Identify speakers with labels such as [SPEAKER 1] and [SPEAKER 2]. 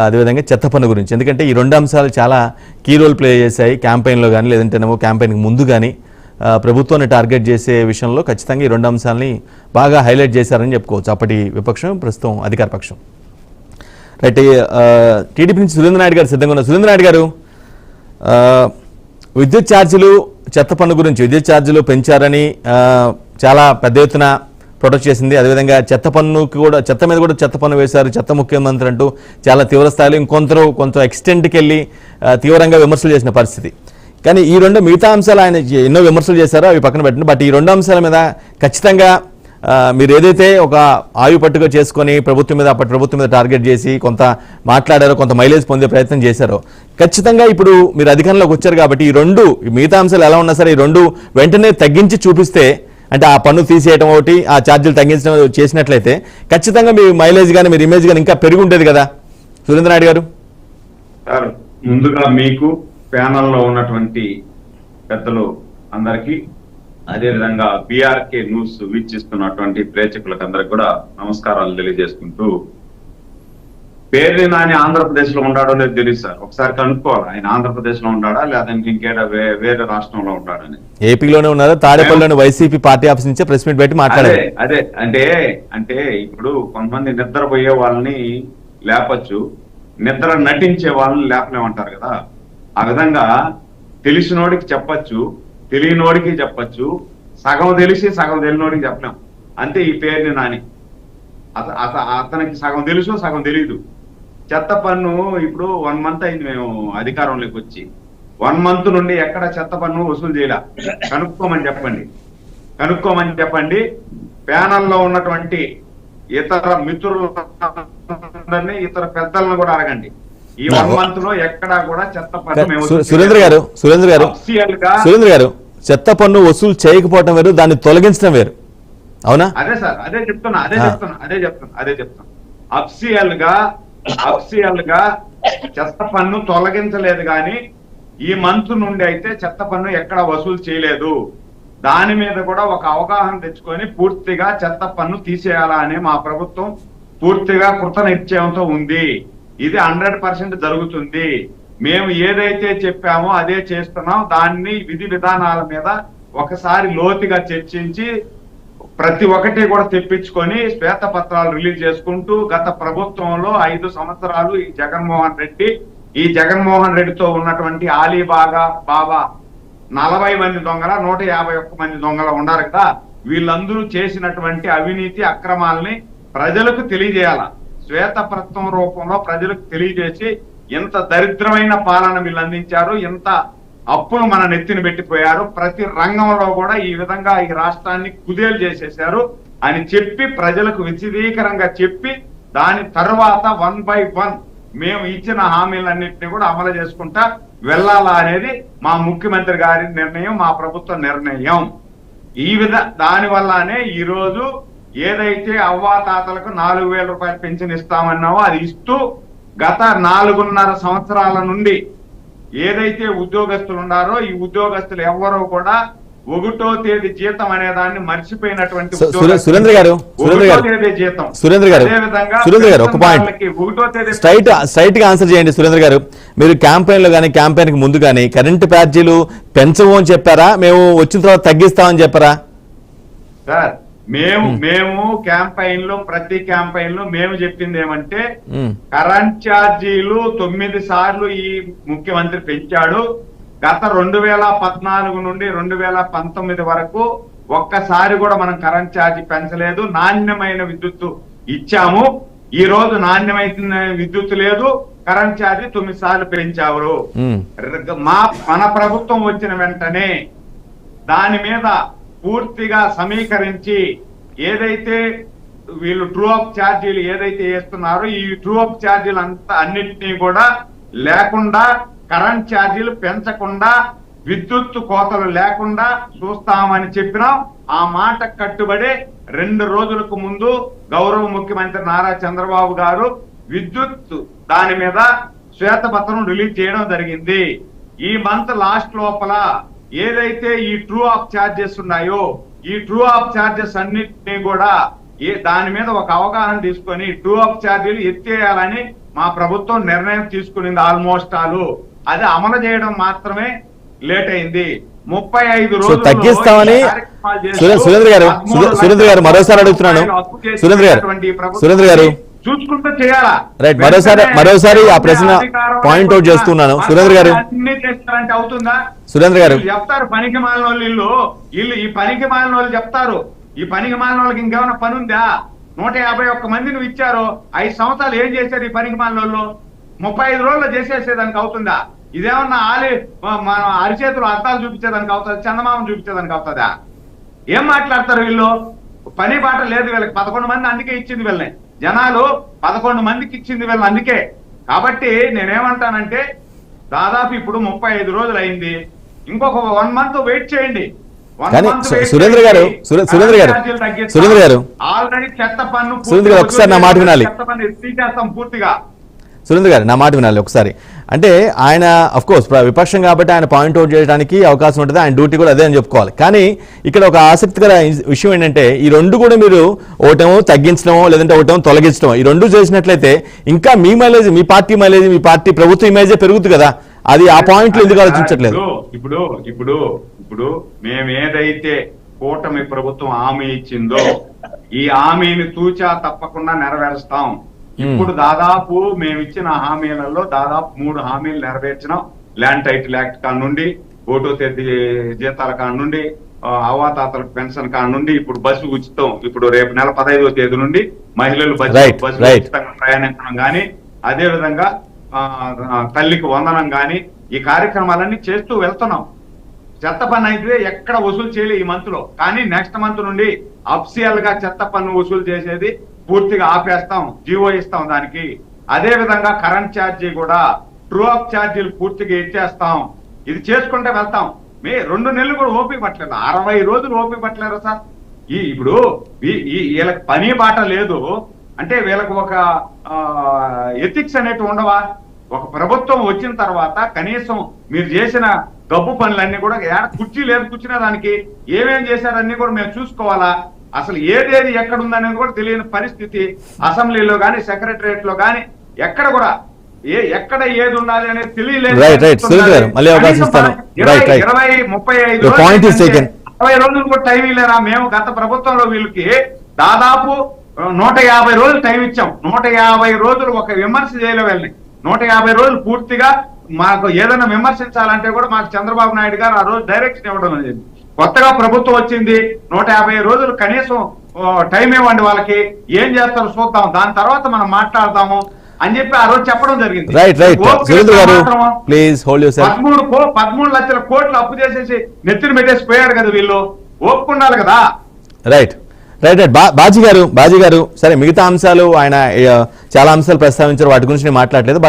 [SPEAKER 1] అదేవిధంగా చెత్త పన్ను గురించి. ఎందుకంటే ఈ రెండు అంశాలు చాలా కీ రోల్ ప్లే చేశాయి క్యాంపెయిన్లో కానీ, లేదంటేనేమో క్యాంపెయిన్కి ముందు కానీ ప్రభుత్వాన్ని టార్గెట్ చేసే విషయంలో ఖచ్చితంగా ఈ రెండు అంశాలని బాగా హైలైట్ చేశారని చెప్పుకోవచ్చు అప్పటి విపక్షం, ప్రస్తుతం అధికార పక్షం. రైట్, టీడీపీ నుంచి సురేంద్ర నాయుడు గారు సిద్ధంగా ఉన్నారు. సురేంద్ర నాయుడు గారు, విద్యుత్ ఛార్జీలు, చెత్త పన్ను గురించి విద్యుత్ ఛార్జీలు పెంచారని చాలా పెద్ద ఎత్తున ప్రొటెస్ట్ చేసింది. అదేవిధంగా చెత్త పన్నుకి కూడా, చెత్త మీద కూడా చెత్త పన్ను వేశారు, చెత్త ముఖ్యమంత్రి అంటూ చాలా తీవ్ర స్థాయిలో కొంత ఎక్స్టెంట్కి వెళ్ళి తీవ్రంగా విమర్శలు చేసిన పరిస్థితి. కానీ ఈ రెండు మిగతా అంశాలు ఆయన ఎన్నో విమర్శలు చేశారో అవి పక్కన పెట్టండి. బట్ ఈ రెండు అంశాల మీద ఖచ్చితంగా మీరు ఏదైతే ఒక ఆయువు పట్టుగా చేసుకొని అప్పటి ప్రభుత్వం మీద టార్గెట్ చేసి కొంత మాట్లాడారో, కొంత మైలేజ్ పొందే ప్రయత్నం చేశారో, ఖచ్చితంగా ఇప్పుడు మీరు అధికారంలోకి వచ్చారు కాబట్టి ఈ రెండు మిగతా అంశాలు ఎలా ఉన్నా సరే ఈ రెండు వెంటనే తగ్గించి చూపిస్తే, అంటే ఆ పన్ను తీసేయడం ఒకటి, ఆ ఛార్జీలు తగ్గించడం చేసినట్లయితే ఖచ్చితంగా మీ మైలేజ్ కానీ, మీరు ఇమేజ్ కానీ ఇంకా పెరిగి ఉండేది కదా సురేంద్ర నాయుడు గారు.
[SPEAKER 2] ముందుగా మీకు ప్యానల్లో ఉన్నటువంటి పెద్దలు అందరికీ, అదేవిధంగా బీఆర్కే న్యూస్ వీక్షిస్తున్నటువంటి ప్రేక్షకులకు అందరికి కూడా నమస్కారాలు తెలియజేసుకుంటూ, పేర్ని నాని ఆంధ్రప్రదేశ్ లో ఉంటాడో లేదు తెలియదు సార్, ఒకసారి కనుక్కోవాలి ఆయన ఆంధ్రప్రదేశ్ లో ఉంటాడా లేదంటే ఇంకేడా వేరే రాష్ట్రంలో ఉంటాడని.
[SPEAKER 1] ఏపీలోనే ఉన్నారా? తాడేపల్లిలోని వైసీపీ పార్టీ ఆఫీస్ నుంచి ప్రెస్ మీట్ పెట్టి మాట్లాడారు.
[SPEAKER 2] అదే అంటే ఇప్పుడు కొంతమంది నిద్రపోయే వాళ్ళని లేపచ్చు, నిద్ర నటించే వాళ్ళని లేపలేమంటారు కదా. ఆ విధంగా తెలిసినోడికి చెప్పచ్చు, తెలియనోడికి చెప్పచ్చు, సగం తెలిసి సగం తెలియనోడికి చెప్పలేం. అంతే ఈ పేరుని నాని. అతనికి సగం తెలుసు, సగం తెలీదు. చెత్త పన్ను ఇప్పుడు 1 month అయింది మేము అధికారంలోకి వచ్చి. 1 month నుండి ఎక్కడ చెత్త పన్ను వసూలు చేయాల కనుక్కోమని చెప్పండి. ప్యానల్లో ఉన్నటువంటి ఇతర మిత్రులందరినీ, ఇతర పెద్దలను కూడా అడగండి. ఈ 1 month లో ఎక్కడా కూడా చెత్త పన్ను
[SPEAKER 1] సురేంద్ర గారు చెత్త పన్ను వసూలు చేయకపోవటం వేరు, దాన్ని తొలగించడం వేరు, అవునా?
[SPEAKER 2] అదే సార్, అదే చెప్తున్నా. అఫ్సియల్ గా చెత్త పన్ను తొలగించలేదు, కానీ ఈ మంత్ నుండి అయితే చెత్త పన్ను ఎక్కడ వసూలు చేయలేదు. దాని మీద కూడా ఒక అవగాహన తెచ్చుకొని పూర్తిగా చెత్త పన్ను తీసేయాలా అని మా ప్రభుత్వం పూర్తిగా కృత నిశ్చయంతో ఉంది. ఇది 100% జరుగుతుంది. మేము ఏదైతే చెప్పామో అదే చేస్తున్నాం. దాన్ని విధి విధానాల మీద ఒకసారి లోతుగా చర్చించి ప్రతి ఒక్కటి కూడా తెప్పించుకొని శ్వేతపత్రాలు రిలీజ్ చేసుకుంటూ, గత ప్రభుత్వంలో 5 సంవత్సరాలు ఈ జగన్మోహన్ రెడ్డితో ఉన్నటువంటి బాబా 40 మంది దొంగల 151 మంది దొంగలు ఉన్నారు కదా, వీళ్ళందరూ చేసినటువంటి అవినీతి అక్రమాలని ప్రజలకు తెలియజేయాల. శ్వేతపత్రం రూపంలో ప్రజలకు తెలియజేసి ఎంత దరిద్రమైన పాలన వీళ్ళు అందించారు, ఎంత అప్పులు మన నెత్తిన పెట్టిపోయారు, ప్రతి రంగంలో కూడా ఈ విధంగా ఈ రాష్ట్రాన్ని కుదేలు చేసేశారు అని చెప్పి ప్రజలకు విశదీకరంగా చెప్పి, దాని తర్వాత 1 by 1 మేము ఇచ్చిన హామీలన్నింటినీ కూడా అమలు చేసుకుంటా వెళ్ళాలా అనేది మా ముఖ్యమంత్రి గారి నిర్ణయం, మా ప్రభుత్వ నిర్ణయం. దాని వల్లనే ఈ రోజు ఏదైతే అవ్వాతాతలకు 4,000 రూపాయలు పెన్షన్ ఇస్తామన్నావో అది ఇస్తూ, గత 4.5 సంవత్సరాల నుండి ఏదైతే ఉద్యోగస్తులు ఉన్నారో ఈ ఉద్యోగస్తులు ఎవ్వరూ కూడా 1వ తేదీ జీతం అనే దాన్ని మర్చిపోయినటువంటి
[SPEAKER 1] సురేంద్ర గారు ఒక పాయింట్ స్ట్రైట్ గా ఆన్సర్ చేయండి. సురేంద్ర గారు, మీరు క్యాంపెయిన్ లో కానీ క్యాంపెయిన్ కి ముందు కానీ కరెంటు ఛార్జీలు పెంచవు అని చెప్పారా, మేము వచ్చిన తర్వాత తగ్గిస్తామని చెప్పారా?
[SPEAKER 2] సార్ మేము క్యాంపెయిన్ లో ప్రతి క్యాంపెయిన్ లో మేము చెప్పింది ఏమంటే, కరెంట్ ఛార్జీలు 9 సార్లు ఈ ముఖ్యమంత్రి పెంచాడు. గత 2014 నుండి 2019 వరకు ఒక్కసారి కూడా మనం కరెంట్ ఛార్జీ పెంచలేదు. నాణ్యమైన విద్యుత్ ఇచ్చాము. ఈ రోజు నాణ్యమైన విద్యుత్ లేదు, కరెంట్ ఛార్జీ 9 సార్లు పెంచారు. మన ప్రభుత్వం వచ్చిన వెంటనే దాని మీద పూర్తిగా సమీకరించి ఏదైతే వీళ్ళు ట్రూ అప్ ఛార్జీలు ఏదైతే వేస్తున్నారో ఈ ట్రూ అప్ ఛార్జీలు అన్నిటినీ కూడా లేకుండా, కరెంట్ ఛార్జీలు పెంచకుండా, విద్యుత్ కోతలు లేకుండా చూస్తామని చెప్పినాం. ఆ మాట కట్టుబడి 2 రోజులకు ముందు గౌరవ ముఖ్యమంత్రి నారా చంద్రబాబు గారు విద్యుత్ దాని మీద శ్వేతపత్రం రిలీజ్ చేయడం జరిగింది. ఈ మంత్ లాస్ట్ లోపల ఏదైతే ఈ ట్రూ అప్ ఛార్జెస్ ఉన్నాయో ఈ ట్రూ అప్ ఛార్జెస్ అన్నిటినీ కూడా దాని మీద ఒక అవగాహన తీసుకొని ట్రూ అప్ ఛార్జీలు ఎత్తేయాలని మా ప్రభుత్వం నిర్ణయం తీసుకునింది ఆల్మోస్ట్ అది అమలు చేయడం మాత్రమే లేట్ అయింది. 35
[SPEAKER 1] సో తగ్గిస్తామని సురేంద్ర గారు మరోసారి అడుగుతున్నాను. సురేంద్ర గారు
[SPEAKER 2] చూసుకుంటూ చేయాలా?
[SPEAKER 1] రైట్, మరోసారి ఆ ప్రశ్న పాయింట్ అవుట్ చేస్తున్నాను. సురేంద్ర గారు
[SPEAKER 2] అన్ని చేస్తారంటే అవుతుందా?
[SPEAKER 1] సురేంద్ర గారు
[SPEAKER 2] చెప్తారు పనికి మాలిన వాళ్ళు వీళ్ళు ఈ పనికి మాలిన వాళ్ళు చెప్తారు. ఈ పనికి మాలిన వాళ్ళకి ఇంకేమైనా పని ఉందా? 151 మంది నువ్వు ఇచ్చారు, 5 సంవత్సరాలు ఏం చేశారు ఈ పనికి మాలిన వాళ్ళు? 35 రోజుల్లో చేసేసేదానికి అవుతుందా? ఇదేమన్నా మన అరిచేతులు అర్థాలు చూపించేదానికి అవుతుంది? చందమామం చూపించేదానికి అవుతుందా? ఏం మాట్లాడతారు వీళ్ళు? పని బాట లేదు వీళ్ళకి. 11 మంది అందుకే ఇచ్చింది వీళ్ళని, జనాలు 11 మందికి ఇచ్చింది వీళ్ళని అందుకే. కాబట్టి నేనేమంటానంటే దాదాపు ఇప్పుడు 35 రోజులు అయింది, ఇంకొక 1 మంత్ వెయిట్ చేయండి.
[SPEAKER 1] సురేంద్ర గారు
[SPEAKER 2] ఆల్రెడీ చెత్త పన్ను
[SPEAKER 1] ఒకసారి నా మాట వినాలి.
[SPEAKER 2] చెత్త పన్ను తీసేస్తాం పూర్తిగా.
[SPEAKER 1] సురేంద్ర గారు నా మాట వినాలి ఒకసారి. అంటే ఆయన అఫ్ కోర్స్ విపక్షం కాబట్టి ఆయన పాయింట్ అవుట్ చేయడానికి అవకాశం ఉంటుంది, ఆయన డ్యూటీ కూడా అదే అని చెప్పుకోవాలి. కానీ ఇక్కడ ఒక ఆసక్తికర విషయం ఏంటంటే ఈ రెండు కూడా మీరు ఒకటేమో తగ్గించడమో లేదంటే ఒకటేమో తొలగించడమో ఈ రెండు చేసినట్లయితే ఇంకా మీ మైలేజ్, మీ పార్టీ మైలేజ్, మీ పార్టీ ప్రభుత్వ ఇమేజే పెరుగుతుంది కదా. అది ఆ పాయింట్లు ఎందుకు ఆలోచించట్లేదు?
[SPEAKER 2] ఇప్పుడు మేమేదైతే కూటమి ప్రభుత్వం హామీ ఇచ్చిందో ఈ హామీని తూచా తప్పకుండా నెరవేరుస్తాం. ఇప్పుడు దాదాపు మేము ఇచ్చిన హామీలలో దాదాపు 3 హామీలు నెరవేర్చినాం. ల్యాండ్ టైటిల్ యాక్ట్ కాడ నుండి, ఓటో తేదీ జీతాల కాడ నుండి, అవాతాతలకు పెన్షన్ కాడ నుండి, ఇప్పుడు బస్సు ఉచితం, ఇప్పుడు రేపు నెల 15వ తేదీ నుండి మహిళలు బస్సు ఉచితంగా ప్రయాణించడం కానీ, అదే విధంగా తల్లికి వందనం కానీ, ఈ కార్యక్రమాలన్నీ చేస్తూ వెళ్తున్నాం. చెత్త పన్ను అయితే ఎక్కడ వసూలు చేయలే ఈ మంత్ లో, కానీ నెక్స్ట్ మంత్ నుండి అఫిషియల్ గా చెత్త పన్ను వసూలు చేసేది పూర్తిగా ఆపేస్తాం, జీవో ఇస్తాం దానికి. అదే విధంగా కరెంట్ ఛార్జీ కూడా ట్రూ అప్ ఛార్జీలు పూర్తిగా ఇచ్చేస్తాం. ఇది చేసుకుంటే వెళ్తాం. 2 నెలలు కూడా ఓపిక పట్టలేదు, 60 రోజులు ఓపిక పట్టలేరు సార్. ఇప్పుడు వీళ్ళకి పని బాట లేదు అంటే వీళ్ళకి ఒక ఎథిక్స్ అనేవి ఉండవా? ఒక ప్రభుత్వం వచ్చిన తర్వాత కనీసం మీరు చేసిన గబ్బు పనులన్నీ కూడా కుర్చీ లేదు, కూర్చునే దానికి ఏమేం చేశారన్నీ కూడా మేము చూసుకోవాలా? అసలు ఏదేది ఎక్కడ ఉందనేది కూడా తెలియని పరిస్థితి. అసెంబ్లీలో గానీ సెక్రటరియట్ లో గానీ ఎక్కడ కూడా ఎక్కడ ఏది ఉండాలి అనేది తెలియలేదు. 20-30 రోజులు కూడా టైం ఇల్లేరా? మేము గత ప్రభుత్వంలో వీళ్ళకి దాదాపు 150 రోజులు టైం ఇచ్చాం. 150 రోజులు ఒక విమర్శ చేయలే వెళ్ళి. 150 రోజులు పూర్తిగా మాకు ఏదైనా విమర్శించాలంటే కూడా మాకు చంద్రబాబు నాయుడు గారు ఆ రోజు డైరెక్షన్ ఇవ్వడం జరిగింది. కొత్తగా ప్రభుత్వం వచ్చింది, 150 రోజులు కనీసం టైం ఇవ్వండి, వాళ్ళకి ఏం చేస్తారో చూద్దాం, దాని తర్వాత మనం మాట్లాడదాము అని చెప్పి ఆ రోజు చెప్పడం జరిగింది. 13 లక్షల కోట్లు అప్పు చేసేసి నెత్తిని పెట్టేసి పోయారు కదా వీళ్ళు, ఒప్పుకున్నారు కదా.
[SPEAKER 1] రైట్ బాజీ గారు సరే, మిగతా అంశాలు ఆయన చాలా అంశాలు ప్రస్తావించారు, వాటి గురించి నేను మాట్లాడలేదు.